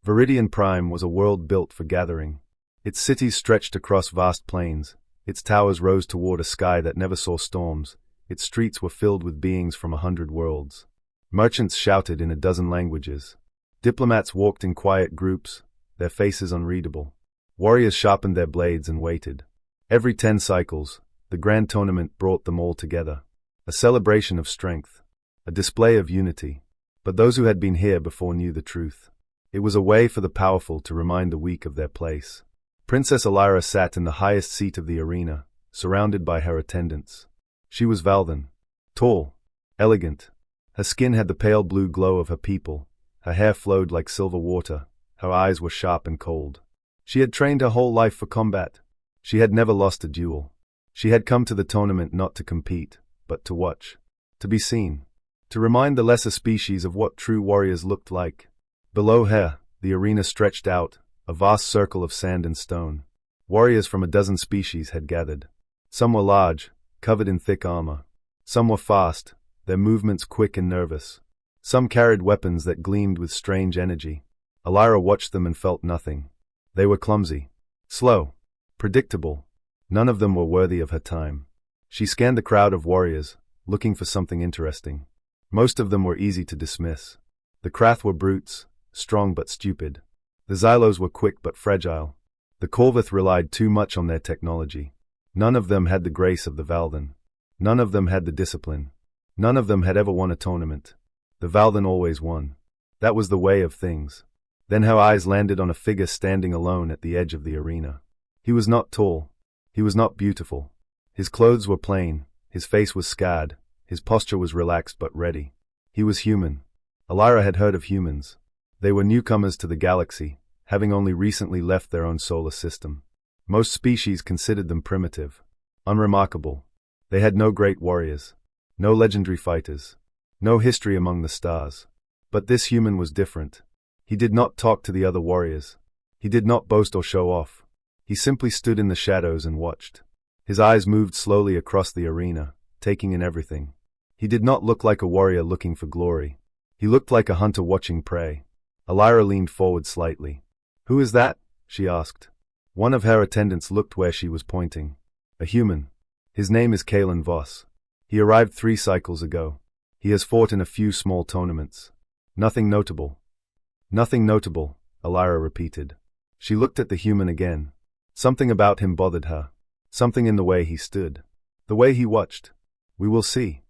Viridian Prime was a world built for gathering. Its cities stretched across vast plains, its towers rose toward a sky that never saw storms, its streets were filled with beings from 100 worlds. Merchants shouted in a dozen languages. Diplomats walked in quiet groups, their faces unreadable. Warriors sharpened their blades and waited. Every 10 cycles, the grand tournament brought them all together. A celebration of strength. A display of unity. But those who had been here before knew the truth. It was a way for the powerful to remind the weak of their place. Princess Elira sat in the highest seat of the arena, surrounded by her attendants. She was Valden. Tall. Elegant. Her skin had the pale blue glow of her people. Her hair flowed like silver water. Her eyes were sharp and cold. She had trained her whole life for combat. She had never lost a duel. She had come to the tournament not to compete, but to watch. To be seen. To remind the lesser species of what true warriors looked like. Below her, the arena stretched out, a vast circle of sand and stone. Warriors from a dozen species had gathered. Some were large, covered in thick armor. Some were fast, their movements quick and nervous. Some carried weapons that gleamed with strange energy. Elira watched them and felt nothing. They were clumsy, slow, predictable. None of them were worthy of her time. She scanned the crowd of warriors, looking for something interesting. Most of them were easy to dismiss. The Krath were brutes, strong but stupid. The Xylos were quick but fragile. The Corvith relied too much on their technology. None of them had the grace of the Valden. None of them had the discipline. None of them had ever won a tournament. The Valden always won. That was the way of things. Then her eyes landed on a figure standing alone at the edge of the arena. He was not tall. He was not beautiful. His clothes were plain, his face was scarred, his posture was relaxed but ready. He was human. Elira had heard of humans. They were newcomers to the galaxy, having only recently left their own solar system. Most species considered them primitive, unremarkable. They had no great warriors, no legendary fighters, no history among the stars. But this human was different. He did not talk to the other warriors. He did not boast or show off. He simply stood in the shadows and watched. His eyes moved slowly across the arena, taking in everything. He did not look like a warrior looking for glory. He looked like a hunter watching prey. Elira leaned forward slightly. "Who is that?" she asked. One of her attendants looked where she was pointing. "A human. His name is Kalen Voss. He arrived 3 cycles ago. He has fought in a few small tournaments. Nothing notable." "Nothing notable," Elira repeated. She looked at the human again. Something about him bothered her. Something in the way he stood. The way he watched. "We will see."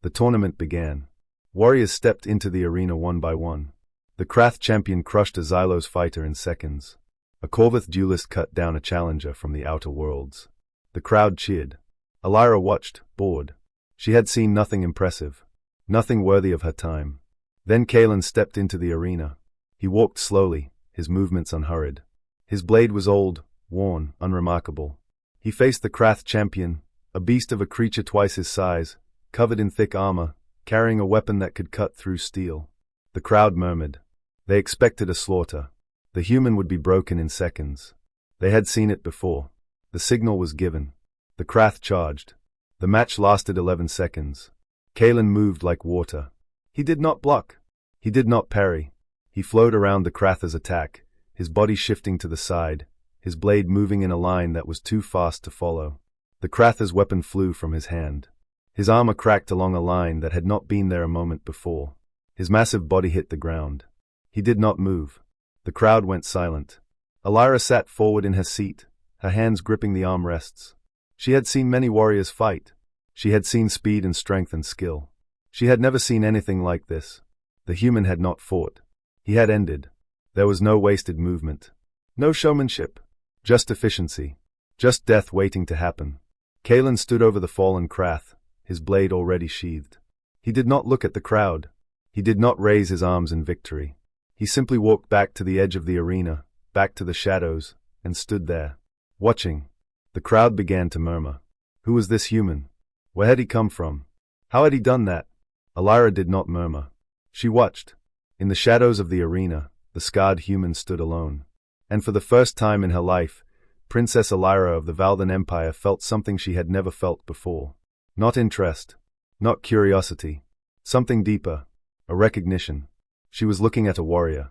The tournament began. Warriors stepped into the arena one by one. The Krath champion crushed a Xylos fighter in seconds. A Corvith duelist cut down a challenger from the outer worlds. The crowd cheered. Elira watched, bored. She had seen nothing impressive. Nothing worthy of her time. Then Kalen stepped into the arena. He walked slowly, his movements unhurried. His blade was old, worn, unremarkable. He faced the Krath champion, a beast of a creature twice his size, covered in thick armor, carrying a weapon that could cut through steel. The crowd murmured. They expected a slaughter. The human would be broken in seconds. They had seen it before. The signal was given. The Krath charged. The match lasted 11 seconds. Kalen moved like water. He did not block. He did not parry. He flowed around the Kratha's attack, his body shifting to the side, his blade moving in a line that was too fast to follow. The Kratha's weapon flew from his hand. His armor cracked along a line that had not been there a moment before. His massive body hit the ground. He did not move. The crowd went silent. Elira sat forward in her seat, her hands gripping the armrests. She had seen many warriors fight. She had seen speed and strength and skill. She had never seen anything like this. The human had not fought. He had ended. There was no wasted movement. No showmanship. Just efficiency. Just death waiting to happen. Kalen stood over the fallen Krath, his blade already sheathed. He did not look at the crowd. He did not raise his arms in victory. He simply walked back to the edge of the arena, back to the shadows, and stood there, watching. The crowd began to murmur. Who was this human? Where had he come from? How had he done that? Elira did not murmur. She watched. In the shadows of the arena, the scarred human stood alone. And for the first time in her life, Princess Elira of the Valden Empire felt something she had never felt before. Not interest. Not curiosity. Something deeper. A recognition. She was looking at a warrior.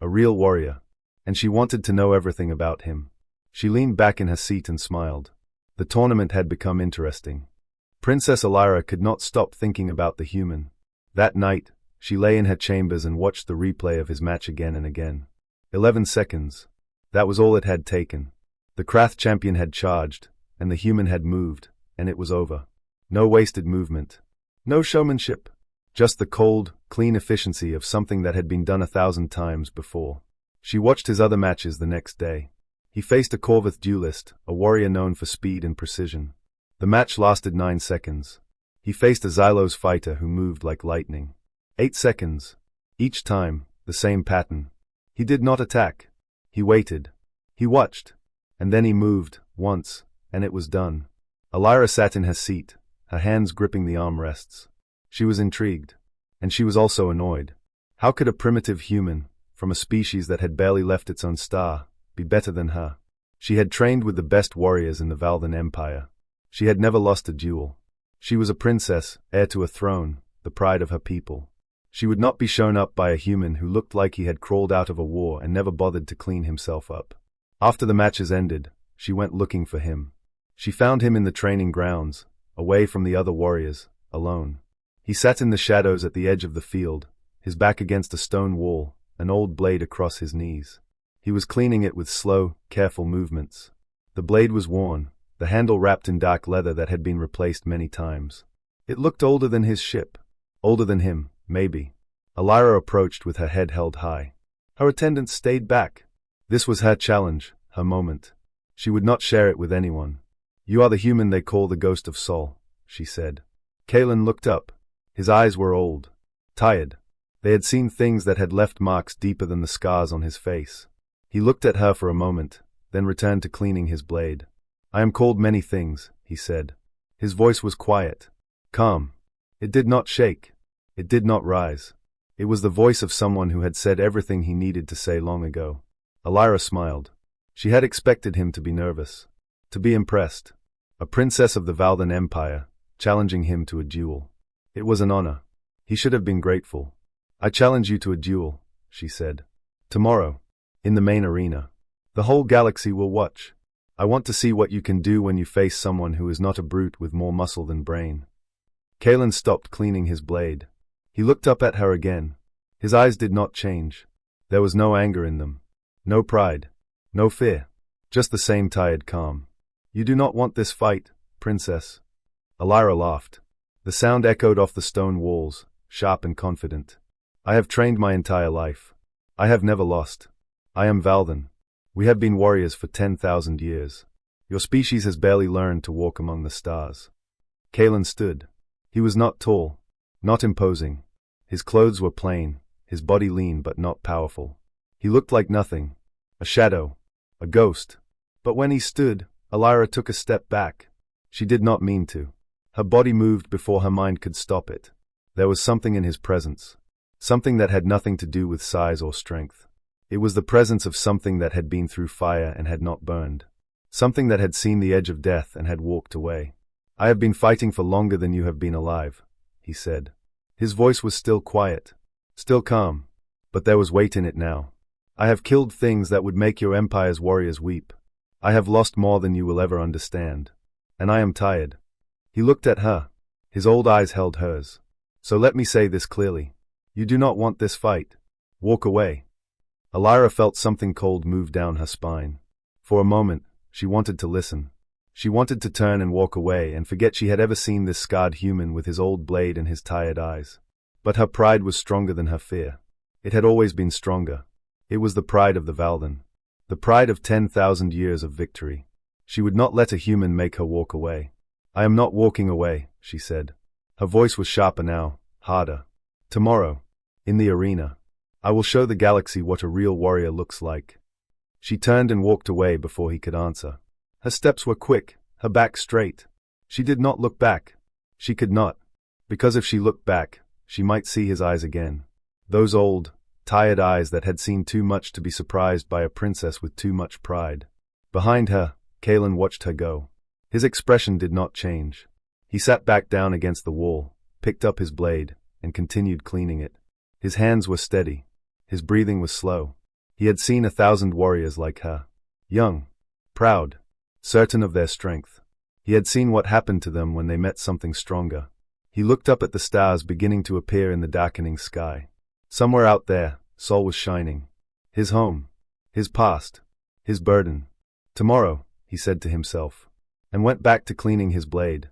a real warrior. And she wanted to know everything about him. She leaned back in her seat and smiled. The tournament had become interesting. Princess Elira could not stop thinking about the human. That night, she lay in her chambers and watched the replay of his match again and again. 11 seconds. That was all it had taken. The Krath champion had charged, and the human had moved, and it was over. No wasted movement. No showmanship. Just the cold, clean efficiency of something that had been done 1,000 times before. She watched his other matches the next day. He faced a Corvith duelist, a warrior known for speed and precision. The match lasted 9 seconds. He faced a Xylos fighter who moved like lightning. 8 seconds. Each time, the same pattern. He did not attack. He waited. He watched. And then he moved, once, and it was done. Elira sat in her seat, her hands gripping the armrests. She was intrigued. And she was also annoyed. How could a primitive human, from a species that had barely left its own star, be better than her? She had trained with the best warriors in the Valdan Empire. She had never lost a duel. She was a princess, heir to a throne, the pride of her people. She would not be shown up by a human who looked like he had crawled out of a war and never bothered to clean himself up. After the matches ended, she went looking for him. She found him in the training grounds, away from the other warriors, alone. He sat in the shadows at the edge of the field, his back against a stone wall, an old blade across his knees. He was cleaning it with slow, careful movements. The blade was worn, the handle wrapped in dark leather that had been replaced many times. It looked older than his ship. Older than him, maybe. Elira approached with her head held high. Her attendants stayed back. This was her challenge, her moment. She would not share it with anyone. "You are the human they call the Ghost of Sol," she said. Kalen looked up. His eyes were old, tired. They had seen things that had left marks deeper than the scars on his face. He looked at her for a moment, then returned to cleaning his blade. "I am called many things," he said. His voice was quiet, calm. It did not shake. It did not rise. It was the voice of someone who had said everything he needed to say long ago. Elira smiled. She had expected him to be nervous, to be impressed. A princess of the Valdan Empire, challenging him to a duel. It was an honor. He should have been grateful. "I challenge you to a duel," she said. "Tomorrow. In the main arena. The whole galaxy will watch. I want to see what you can do when you face someone who is not a brute with more muscle than brain." Kalen stopped cleaning his blade. He looked up at her again. His eyes did not change. There was no anger in them. No pride. No fear. Just the same tired calm. "You do not want this fight, princess?" Elira laughed. The sound echoed off the stone walls, sharp and confident. "I have trained my entire life. I have never lost. I am Valdan. We have been warriors for 10,000 years. Your species has barely learned to walk among the stars." Kalen stood. He was not tall, not imposing. His clothes were plain, his body lean but not powerful. He looked like nothing, a shadow, a ghost. But when he stood, Elira took a step back. She did not mean to. Her body moved before her mind could stop it. There was something in his presence. Something that had nothing to do with size or strength. It was the presence of something that had been through fire and had not burned. Something that had seen the edge of death and had walked away. "I have been fighting for longer than you have been alive," he said. His voice was still quiet, still calm, but there was weight in it now. "I have killed things that would make your empire's warriors weep. I have lost more than you will ever understand. And I am tired." He looked at her. His old eyes held hers. "So let me say this clearly. You do not want this fight. Walk away." Elira felt something cold move down her spine. For a moment, she wanted to listen. She wanted to turn and walk away and forget she had ever seen this scarred human with his old blade and his tired eyes. But her pride was stronger than her fear. It had always been stronger. It was the pride of the Valdan. The pride of 10,000 years of victory. She would not let a human make her walk away. "I am not walking away," she said. Her voice was sharper now, harder. "Tomorrow, in the arena, I will show the galaxy what a real warrior looks like." She turned and walked away before he could answer. Her steps were quick, her back straight. She did not look back. She could not. Because if she looked back, she might see his eyes again. Those old, tired eyes that had seen too much to be surprised by a princess with too much pride. Behind her, Kalen watched her go. His expression did not change. He sat back down against the wall, picked up his blade, and continued cleaning it. His hands were steady. His breathing was slow. He had seen 1,000 warriors like her. Young, proud, certain of their strength. He had seen what happened to them when they met something stronger. He looked up at the stars beginning to appear in the darkening sky. Somewhere out there, Sol was shining. His home. His past. His burden. Tomorrow, he said to himself, and went back to cleaning his blade.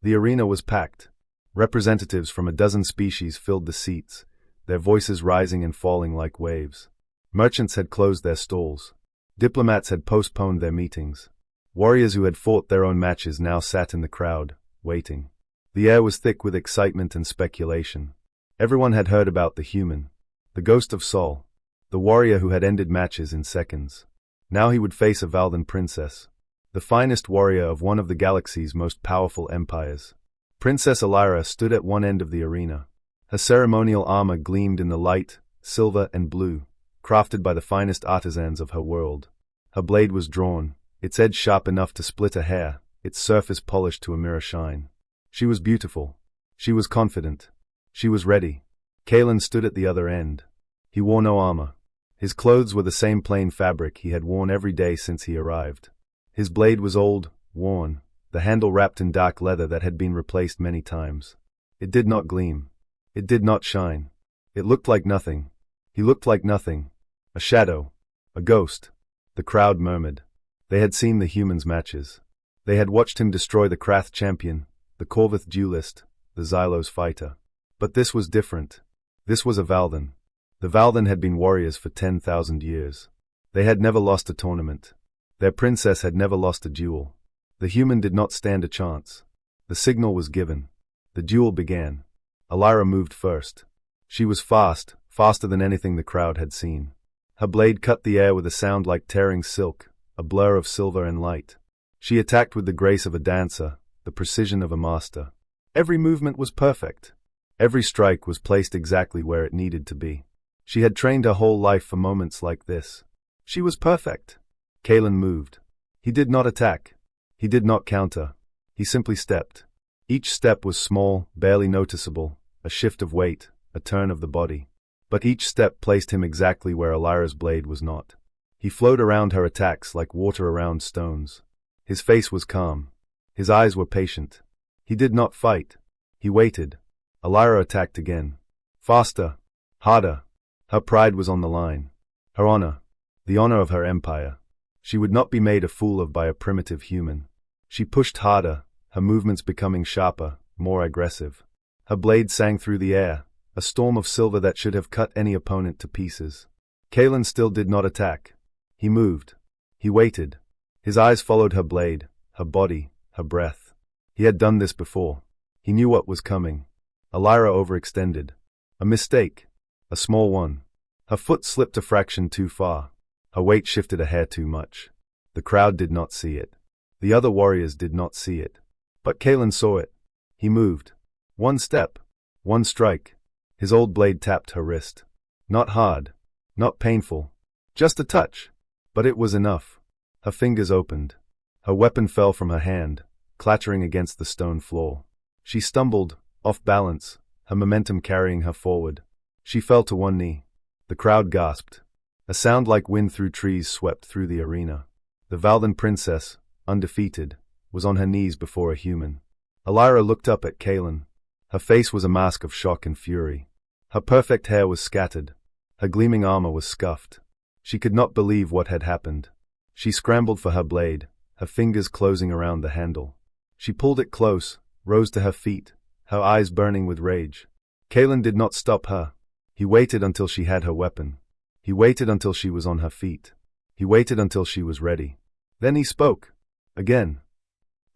The arena was packed. Representatives from a dozen species filled the seats, their voices rising and falling like waves. Merchants had closed their stalls. Diplomats had postponed their meetings. Warriors who had fought their own matches now sat in the crowd, waiting. The air was thick with excitement and speculation. Everyone had heard about the human, the ghost of Sol, the warrior who had ended matches in seconds. Now he would face a Valdan princess, the finest warrior of one of the galaxy's most powerful empires. Princess Elira stood at one end of the arena. Her ceremonial armor gleamed in the light, silver and blue, crafted by the finest artisans of her world. Her blade was drawn, its edge sharp enough to split a hair, its surface polished to a mirror shine. She was beautiful. She was confident. She was ready. Kalen stood at the other end. He wore no armor. His clothes were the same plain fabric he had worn every day since he arrived. His blade was old, worn, the handle wrapped in dark leather that had been replaced many times. It did not gleam. It did not shine. It looked like nothing. He looked like nothing. A shadow. A ghost. The crowd murmured. They had seen the humans' matches. They had watched him destroy the Krath champion, the Corvith duelist, the Xylos fighter. But this was different. This was a Valdan. The Valdan had been warriors for 10,000 years. They had never lost a tournament. Their princess had never lost a duel. The human did not stand a chance. The signal was given. The duel began. Elira moved first. She was fast, faster than anything the crowd had seen. Her blade cut the air with a sound like tearing silk, a blur of silver and light. She attacked with the grace of a dancer, the precision of a master. Every movement was perfect. Every strike was placed exactly where it needed to be. She had trained her whole life for moments like this. She was perfect. Kalen moved. He did not attack. He did not counter. He simply stepped. Each step was small, barely noticeable, a shift of weight, a turn of the body. But each step placed him exactly where Elira's blade was not. He flowed around her attacks like water around stones. His face was calm. His eyes were patient. He did not fight. He waited. Elira attacked again. Faster. Harder. Her pride was on the line. Her honor. The honor of her empire. She would not be made a fool of by a primitive human. She pushed harder, her movements becoming sharper, more aggressive. Her blade sang through the air, a storm of silver that should have cut any opponent to pieces. Kalen still did not attack. He moved. He waited. His eyes followed her blade, her body, her breath. He had done this before. He knew what was coming. Elira overextended. A mistake. A small one. Her foot slipped a fraction too far. Her weight shifted a hair too much. The crowd did not see it. The other warriors did not see it. But Kalen saw it. He moved. One step. One strike. His old blade tapped her wrist. Not hard. Not painful. Just a touch. But it was enough. Her fingers opened. Her weapon fell from her hand, clattering against the stone floor. She stumbled, off balance, her momentum carrying her forward. She fell to one knee. The crowd gasped. A sound like wind through trees swept through the arena. The Valdan princess, undefeated, was on her knees before a human. Elira looked up at Kalen. Her face was a mask of shock and fury. Her perfect hair was scattered. Her gleaming armor was scuffed. She could not believe what had happened. She scrambled for her blade, her fingers closing around the handle. She pulled it close, rose to her feet, her eyes burning with rage. Kalen did not stop her. He waited until she had her weapon. He waited until she was on her feet. He waited until she was ready. Then he spoke. Again.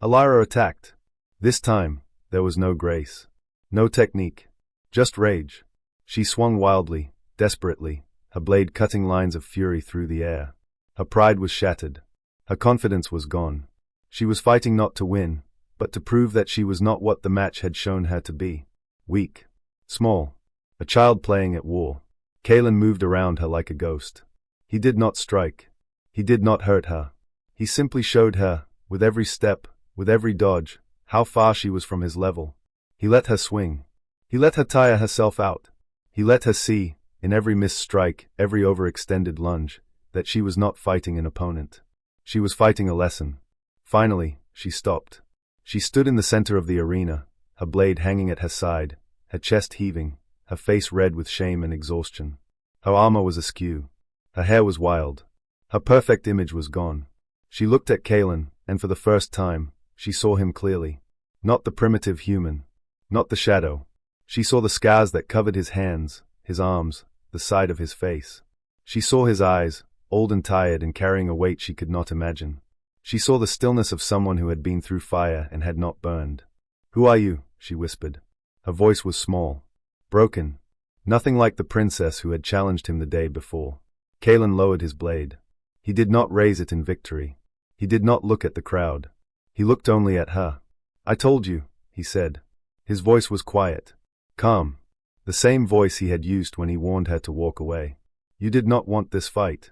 Elira attacked. This time, there was no grace. No technique. Just rage. She swung wildly, desperately, her blade cutting lines of fury through the air. Her pride was shattered. Her confidence was gone. She was fighting not to win, but to prove that she was not what the match had shown her to be. Weak. Small. A child playing at war. Kalen moved around her like a ghost. He did not strike. He did not hurt her. He simply showed her, with every step, with every dodge, how far she was from his level. He let her swing. He let her tire herself out. He let her see, in every missed strike, every overextended lunge, that she was not fighting an opponent. She was fighting a lesson. Finally, she stopped. She stood in the center of the arena, her blade hanging at her side, her chest heaving, her face red with shame and exhaustion. Her armor was askew. Her hair was wild. Her perfect image was gone. She looked at Kalen, and for the first time, she saw him clearly. Not the primitive human. Not the shadow. She saw the scars that covered his hands, his arms, the side of his face. She saw his eyes, old and tired and carrying a weight she could not imagine. She saw the stillness of someone who had been through fire and had not burned. "Who are you?" she whispered. Her voice was small, broken, nothing like the princess who had challenged him the day before. Kalen lowered his blade. He did not raise it in victory. He did not look at the crowd. He looked only at her. "I told you," he said. His voice was quiet, calm, the same voice he had used when he warned her to walk away. "You did not want this fight."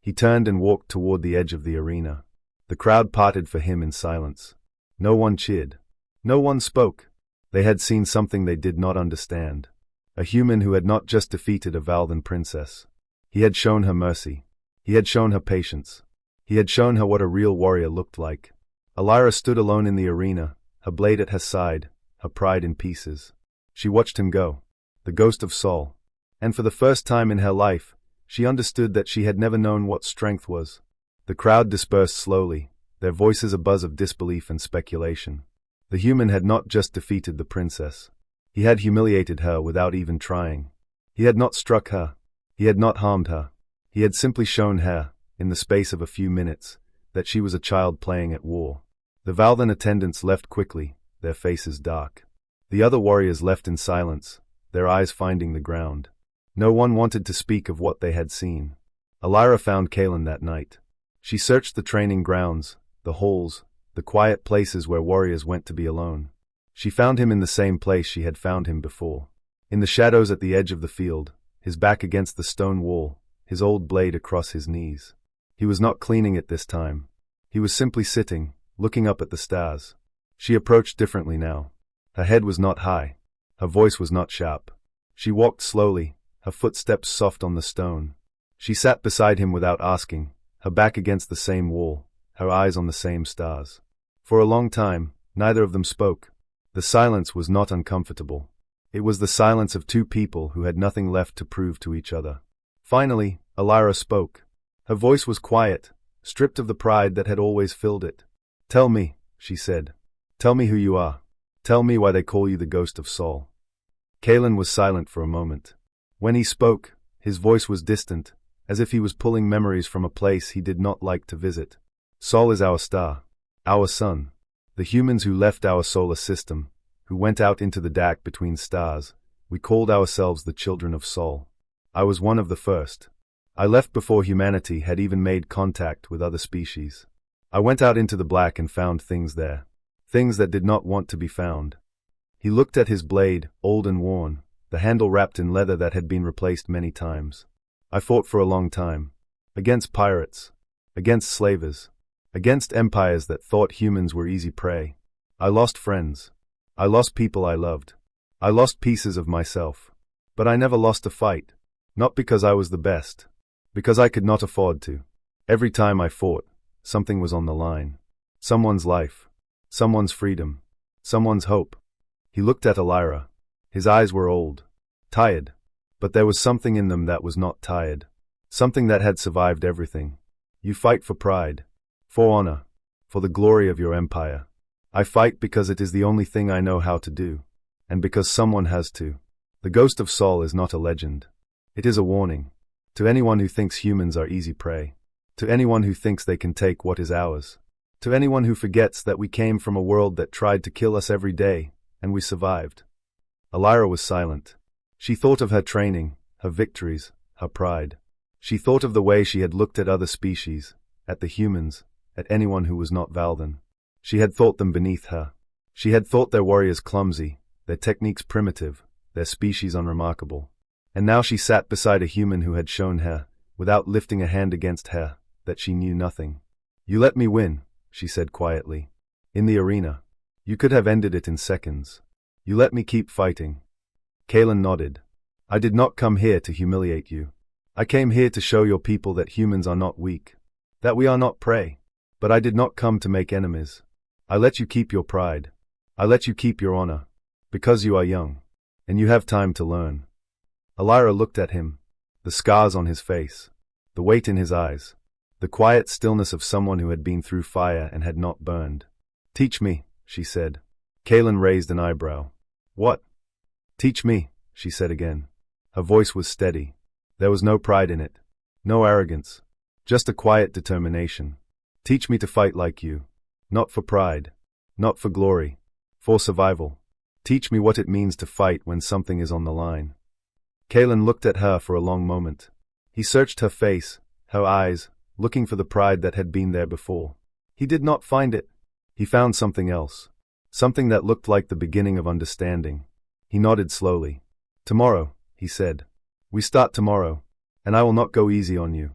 He turned and walked toward the edge of the arena. The crowd parted for him in silence. No one cheered. No one spoke. They had seen something they did not understand. A human who had not just defeated a Valdan princess. He had shown her mercy. He had shown her patience. He had shown her what a real warrior looked like. Alyra stood alone in the arena, her blade at her side, her pride in pieces. She watched him go, the ghost of Saul. And for the first time in her life, she understood that she had never known what strength was. The crowd dispersed slowly, their voices a buzz of disbelief and speculation. The human had not just defeated the princess. He had humiliated her without even trying. He had not struck her. He had not harmed her. He had simply shown her, in the space of a few minutes, that she was a child playing at war. The Valdan attendants left quickly, their faces dark. The other warriors left in silence, their eyes finding the ground. No one wanted to speak of what they had seen. Alyra found Kalen that night. She searched the training grounds, the halls, the quiet places where warriors went to be alone. She found him in the same place she had found him before. In the shadows at the edge of the field, his back against the stone wall, his old blade across his knees. He was not cleaning it this time. He was simply sitting, looking up at the stars. She approached differently now. Her head was not high. Her voice was not sharp. She walked slowly, her footsteps soft on the stone. She sat beside him without asking, her back against the same wall, her eyes on the same stars. For a long time, neither of them spoke. The silence was not uncomfortable. It was the silence of two people who had nothing left to prove to each other. Finally, Alyra spoke. Her voice was quiet, stripped of the pride that had always filled it. "Tell me," she said. "Tell me who you are. Tell me why they call you the ghost of Saul." Kalen was silent for a moment. When he spoke, his voice was distant, as if he was pulling memories from a place he did not like to visit. "Saul is our star, our sun. The humans who left our solar system, who went out into the dark between stars, we called ourselves the children of Saul. I was one of the first. I left before humanity had even made contact with other species. I went out into the black and found things there. Things that did not want to be found." He looked at his blade, old and worn, the handle wrapped in leather that had been replaced many times. "I fought for a long time. Against pirates. Against slavers. Against empires that thought humans were easy prey. I lost friends. I lost people I loved. I lost pieces of myself. But I never lost a fight. Not because I was the best. Because I could not afford to. Every time I fought, something was on the line. Someone's life. Someone's freedom. Someone's hope." He looked at Alyra. His eyes were old. Tired. But there was something in them that was not tired. Something that had survived everything. "You fight for pride. For honor. For the glory of your empire. I fight because it is the only thing I know how to do. And because someone has to. The ghost of Saul is not a legend. It is a warning. To anyone who thinks humans are easy prey. To anyone who thinks they can take what is ours. To anyone who forgets that we came from a world that tried to kill us every day, and we survived." Alyra was silent. She thought of her training, her victories, her pride. She thought of the way she had looked at other species, at the humans, at anyone who was not Valdan. She had thought them beneath her. She had thought their warriors clumsy, their techniques primitive, their species unremarkable. And now she sat beside a human who had shown her, without lifting a hand against her, that she knew nothing. "You let me win," she said quietly. "In the arena. You could have ended it in seconds. You let me keep fighting." Kalen nodded. I did not come here to humiliate you. I came here to show your people that humans are not weak, that we are not prey. But I did not come to make enemies. I let you keep your pride. I let you keep your honor. Because you are young, and you have time to learn. Alyra looked at him, the scars on his face, the weight in his eyes, the quiet stillness of someone who had been through fire and had not burned. Teach me, she said. Kaelin raised an eyebrow. What? Teach me, she said again. Her voice was steady. There was no pride in it, no arrogance, just a quiet determination. Teach me to fight like you, not for pride, not for glory, for survival. Teach me what it means to fight when something is on the line. Kaelin looked at her for a long moment. He searched her face, her eyes, looking for the pride that had been there before. He did not find it. He found something else, something that looked like the beginning of understanding. He nodded slowly. Tomorrow, he said. We start tomorrow, and I will not go easy on you.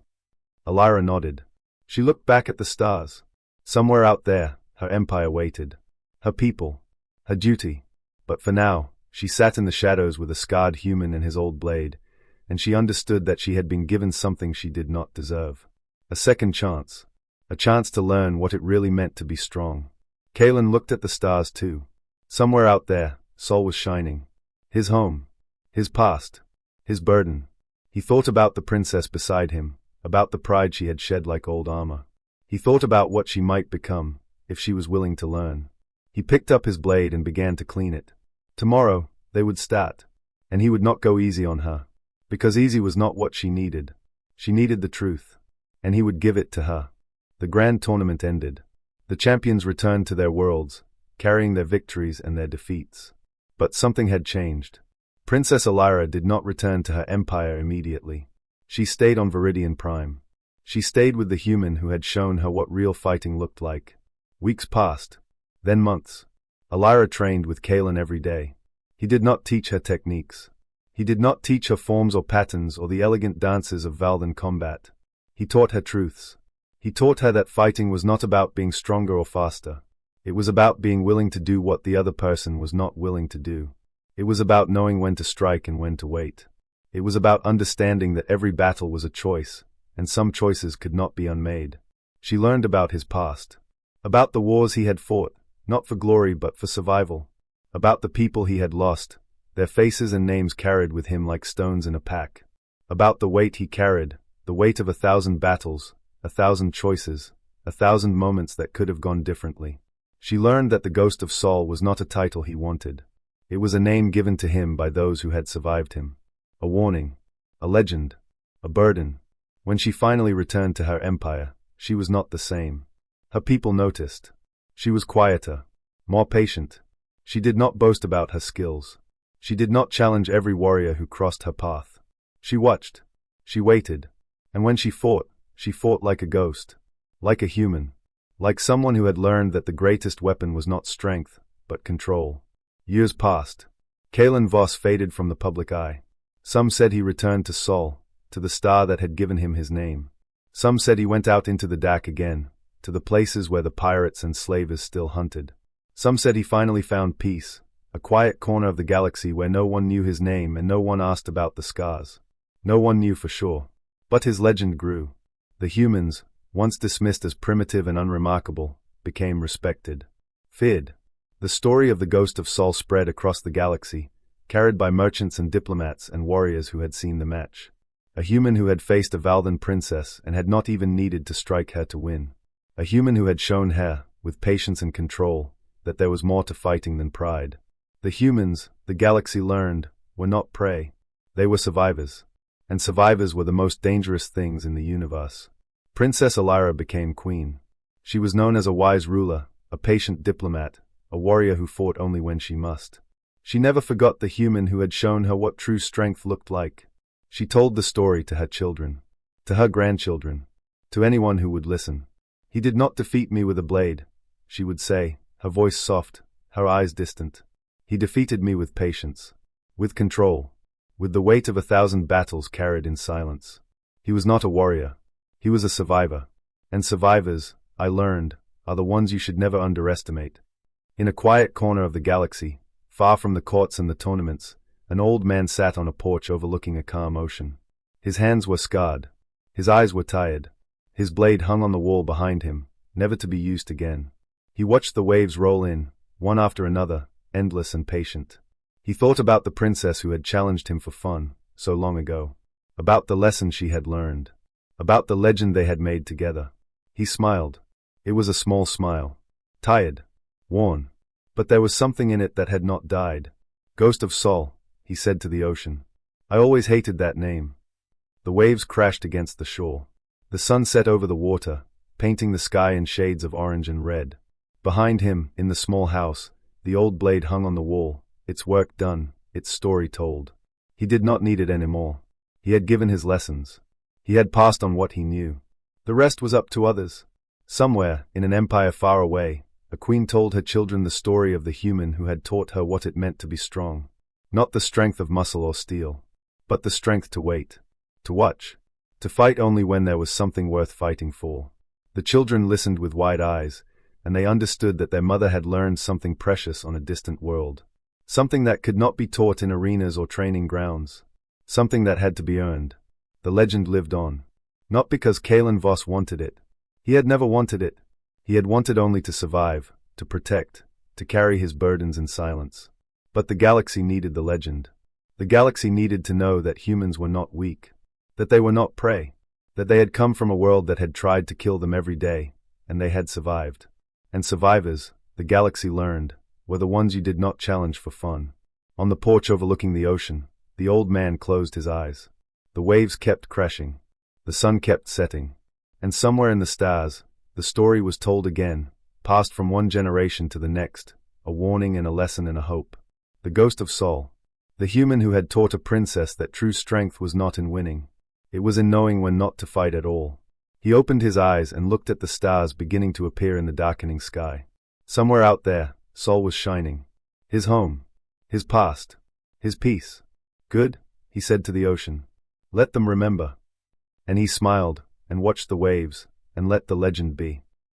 Alyra nodded. She looked back at the stars. Somewhere out there, her empire waited. Her people, her duty. But for now, she sat in the shadows with a scarred human and his old blade, and she understood that she had been given something she did not deserve. A second chance. A chance to learn what it really meant to be strong. Kaelin looked at the stars too. Somewhere out there, Sol was shining. His home. His past. His burden. He thought about the princess beside him, about the pride she had shed like old armor. He thought about what she might become, if she was willing to learn. He picked up his blade and began to clean it. Tomorrow, they would start, and he would not go easy on her, because easy was not what she needed. She needed the truth, and he would give it to her. The grand tournament ended. The champions returned to their worlds, carrying their victories and their defeats. But something had changed. Princess Alyra did not return to her empire immediately. She stayed on Viridian Prime. She stayed with the human who had shown her what real fighting looked like. Weeks passed, then months. Alyra trained with Kaelin every day. He did not teach her techniques. He did not teach her forms or patterns or the elegant dances of Valdan combat. He taught her truths. He taught her that fighting was not about being stronger or faster. It was about being willing to do what the other person was not willing to do. It was about knowing when to strike and when to wait. It was about understanding that every battle was a choice, and some choices could not be unmade. She learned about his past. About the wars he had fought, not for glory but for survival. About the people he had lost, their faces and names carried with him like stones in a pack. About the weight he carried, the weight of 1,000 battles, 1,000 choices, 1,000 moments that could have gone differently. She learned that the ghost of Saul was not a title he wanted. It was a name given to him by those who had survived him. A warning, a legend, a burden. When she finally returned to her empire, she was not the same. Her people noticed. She was quieter, more patient. She did not boast about her skills. She did not challenge every warrior who crossed her path. She watched. She waited. And when she fought like a ghost, like a human, like someone who had learned that the greatest weapon was not strength, but control. Years passed. Kaelin Voss faded from the public eye. Some said he returned to Sol, to the star that had given him his name. Some said he went out into the dark again, to the places where the pirates and slavers still hunted. Some said he finally found peace, a quiet corner of the galaxy where no one knew his name and no one asked about the scars. No one knew for sure. But his legend grew. The humans, once dismissed as primitive and unremarkable, became respected. Feared. The story of the ghost of Saul spread across the galaxy, carried by merchants and diplomats and warriors who had seen the match. A human who had faced a Valdan princess and had not even needed to strike her to win. A human who had shown her, with patience and control, that there was more to fighting than pride. The humans, the galaxy learned, were not prey. They were survivors. And survivors were the most dangerous things in the universe. Princess Alyra became queen. She was known as a wise ruler, a patient diplomat, a warrior who fought only when she must. She never forgot the human who had shown her what true strength looked like. She told the story to her children, to her grandchildren, to anyone who would listen. He did not defeat me with a blade, she would say, her voice soft, her eyes distant. He defeated me with patience, with control, with the weight of 1,000 battles carried in silence. He was not a warrior. He was a survivor. And survivors, I learned, are the ones you should never underestimate. In a quiet corner of the galaxy, far from the courts and the tournaments, An old man sat on a porch overlooking a calm ocean. His hands were scarred. His eyes were tired. His blade hung on the wall behind him, never to be used again. He watched the waves roll in, one after another, endless and patient. He thought about the princess who had challenged him for fun, so long ago. About the lesson she had learned. About the legend they had made together. He smiled. It was a small smile. Tired. Worn. But there was something in it that had not died. Ghost of Sol, he said to the ocean. I always hated that name. The waves crashed against the shore. The sun set over the water, painting the sky in shades of orange and red. Behind him, in the small house, the old blade hung on the wall, its work done, its story told. He did not need it anymore. He had given his lessons. He had passed on what he knew. The rest was up to others. Somewhere, in an empire far away, a queen told her children the story of the human who had taught her what it meant to be strong. Not the strength of muscle or steel, but the strength to wait, to watch, to fight only when there was something worth fighting for. The children listened with wide eyes, and they understood that their mother had learned something precious on a distant world. Something that could not be taught in arenas or training grounds. Something that had to be earned. The legend lived on. Not because Kalen Voss wanted it. He had never wanted it. He had wanted only to survive, to protect, to carry his burdens in silence. But the galaxy needed the legend. The galaxy needed to know that humans were not weak, that they were not prey, that they had come from a world that had tried to kill them every day, and they had survived. And survivors, the galaxy learned, were the ones you did not challenge for fun. On the porch overlooking the ocean, the old man closed his eyes. The waves kept crashing. The sun kept setting. And somewhere in the stars, the story was told again, passed from one generation to the next, a warning and a lesson and a hope. The ghost of Sol. The human who had taught a princess that true strength was not in winning. It was in knowing when not to fight at all. He opened his eyes and looked at the stars beginning to appear in the darkening sky. Somewhere out there, Sol was shining. His home. His past. His peace. Good, he said to the ocean. Let them remember. And he smiled, and watched the waves, and let the legend be.